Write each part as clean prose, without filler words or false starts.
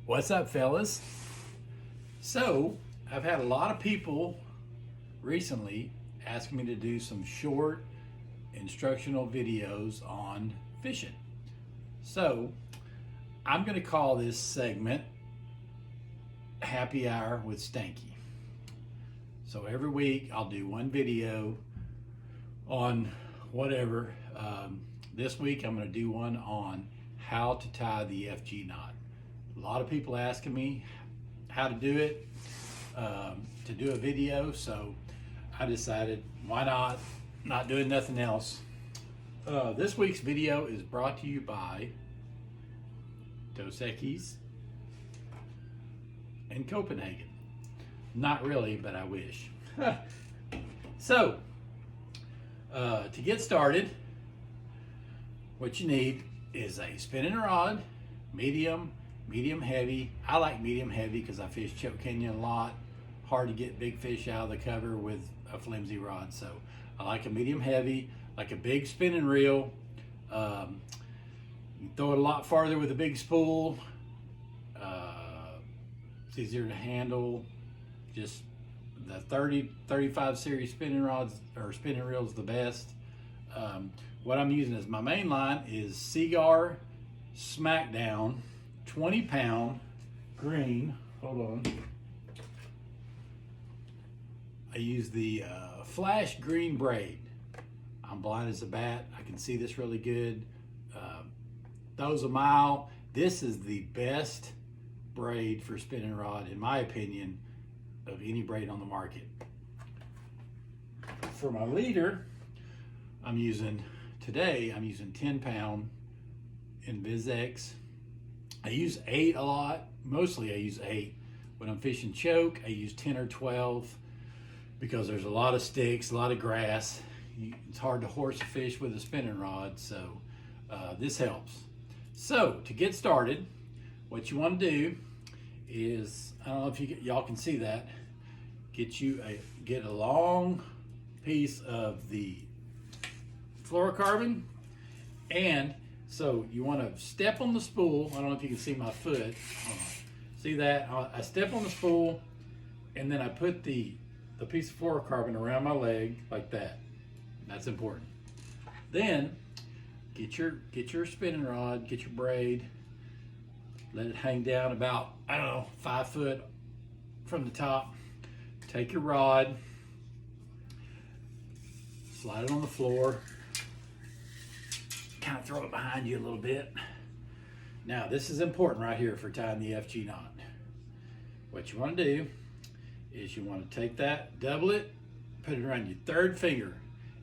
What's up, fellas? So, I've had a lot of people recently asking me to do some short instructional videos on fishing. So, I'm going to call this segment Happy Hour with Stanky. So, every week I'll do one video on whatever. This week I'm going to do one on how to tie the FG knot. A lot of people asking me how to do it, to do a video, so I decided why not doing nothing else. This week's video is brought to you by Dos Equis in Copenhagen. Not really, but I wish. So, to get started, what you need is a spinning rod, medium heavy. I like medium heavy because I fish Choke Canyon a lot. Hard to get big fish out of the cover with a flimsy rod. So I like a medium heavy, like a big spinning reel. You can throw it a lot farther with a big spool. It's easier to handle. Just the 35 series spinning rods or spinning reels the best. What I'm using as my main line is Seagar Smackdown 20-pound green. Hold on. I use the flash green braid. I'm blind as a bat. I can see this really good. Those a mile. This is the best braid for spinning rod, in my opinion, of any braid on the market. For my leader, I'm using 10-pound InvizX. I use 8 a lot. Mostly I use 8. When I'm fishing choke, I use 10 or 12 because there's a lot of sticks, a lot of grass. It's hard to horse a fish with a spinning rod, so this helps. So to get started, what you want to do is, I don't know if y'all can see that, get a long piece of the fluorocarbon, and so you want to step on the spool. I don't know if you can see my foot. See that? I step on the spool, and then I put the piece of fluorocarbon around my leg like that. That's important. Then get your spinning rod, get your braid, let it hang down about, I don't know, 5 foot from the top. Take your rod, slide it on the floor, kind of throw it behind you a little bit. Now this is important right here for tying the FG knot. What you want to do is you want to take that, double it, put it around your third finger,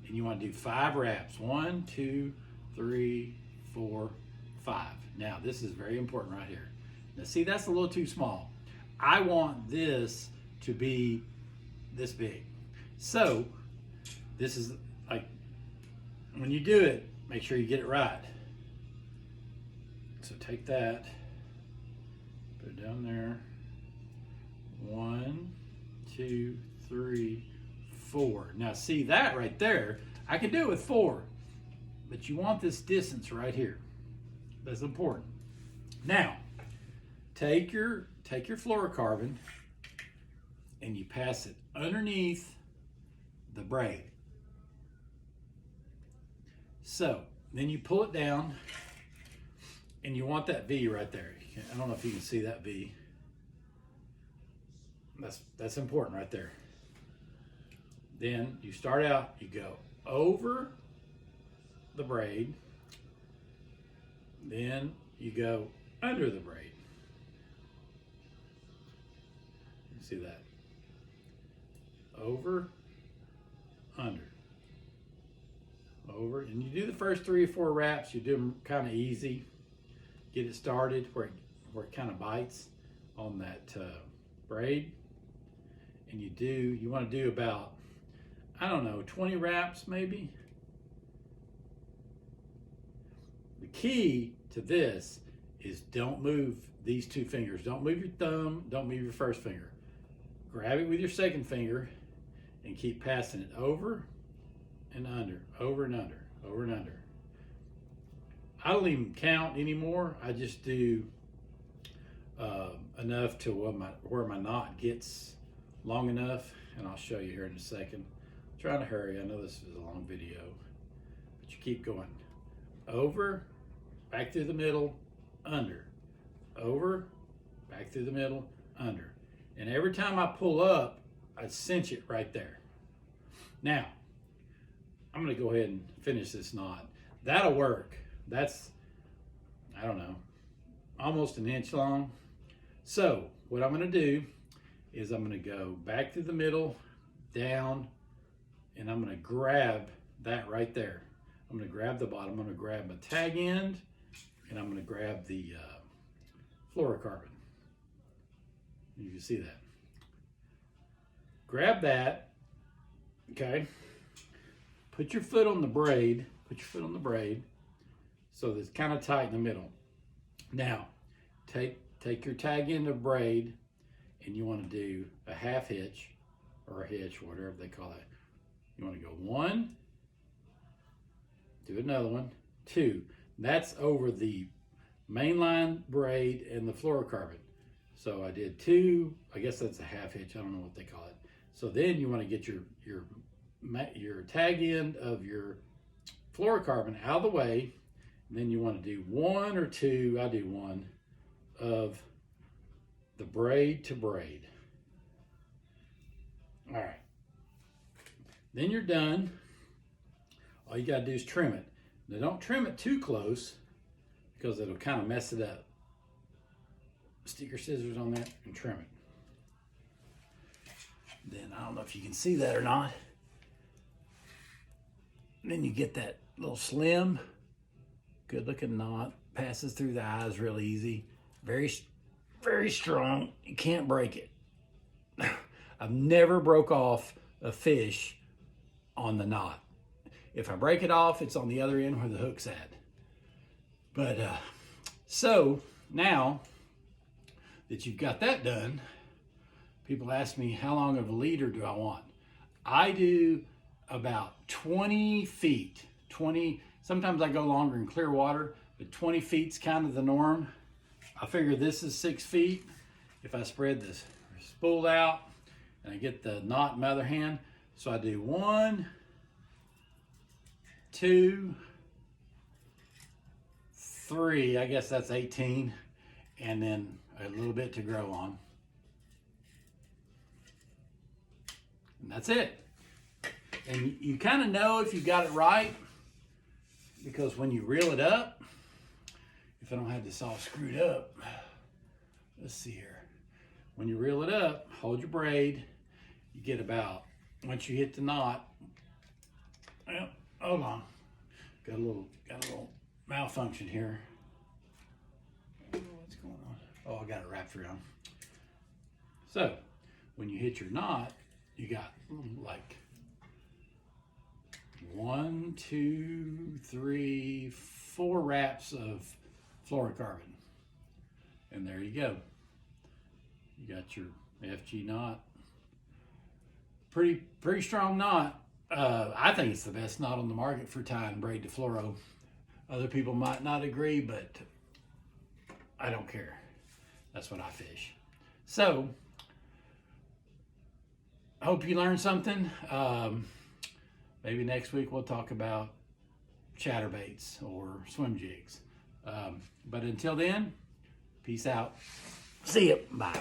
and you want to do 5 wraps. 1, 2, 3, 4, 5. Now this is very important right here. Now see, that's a little too small. I want this to be this big. So this is like, when you do it, make sure you get it right. So take that, put it down there. 1, 2, 3, 4. Now see that right there, I can do it with 4, but you want this distance right here. That's important. Now, take your fluorocarbon and you pass it underneath the braid. So then you pull it down, and you want that V right there. I don't know if you can see that V. That's important right there. Then you start out, you go over the braid, then you go under the braid. You see that? Over, under. Over, and you do the first 3 or 4 wraps. You do them kind of easy. Get it started where it kind of bites on that braid, and you want to do about, I don't know, 20 wraps maybe. The key to this is don't move these 2 fingers. Don't move your thumb. Don't move your first finger. Grab it with your second finger and keep passing it over and under, over and under, over and under. I don't even count anymore. I just do enough to where my knot gets long enough, and I'll show you here in a second. I'm trying to hurry. I know this is a long video, but you keep going. Over, back through the middle, under. Over, back through the middle, under. And every time I pull up, I cinch it right there. Now, I'm gonna go ahead and finish this knot. That'll work. That's, I don't know, almost an inch long. So what I'm gonna do is I'm gonna go back through the middle, down, and I'm gonna grab that right there. I'm gonna grab the bottom, I'm gonna grab my tag end, and I'm gonna grab the fluorocarbon. You can see that. Grab that, okay? Put your foot on the braid, so that it's kind of tight in the middle. Now, take your tag end of braid, and you want to do a half hitch, or a hitch, whatever they call it. You want to go 1, do another one, 2. That's over the mainline braid and the fluorocarbon. So I did 2, I guess that's a half hitch, I don't know what they call it. So then you want to get your tag end of your fluorocarbon out of the way, and then you want to do 1 or 2, I do 1, of the braid to braid. All right, then you're done. All you got to do is trim it. Now don't trim it too close, because it'll kind of mess it up. Stick your scissors on that and trim it. Then I don't know if you can see that or not. Then you get that little slim, good looking knot. Passes through the eyes real easy. Very, very strong. You can't break it. I've never broke off a fish on the knot. If I break it off, it's on the other end where the hook's at. But so now that you've got that done, people ask me, how long of a leader do I want? I do about 20 feet. 20, sometimes I go longer in clear water, but 20 feet's kind of the norm. I figure this is 6 feet. If I spread this spool out and I get the knot in my other hand, so I do 1, 2, 3, I guess that's 18, and then a little bit to grow on. And that's it. And you kind of know if you got it right, because when you reel it up, if I don't have this all screwed up, let's see here. When you reel it up, hold your braid. You get about, once you hit the knot, well, hold on. Got a little malfunction here. What's going on? Oh, I got it wrapped around. So, when you hit your knot, you got like 1, 2, 3, 4 wraps of fluorocarbon. And there you go. You got your FG knot. Pretty strong knot. I think it's the best knot on the market for tying braid to fluoro. Other people might not agree, but I don't care. That's what I fish. So, I hope you learned something. Maybe next week we'll talk about chatterbaits or swim jigs. But until then, peace out. See ya. Bye.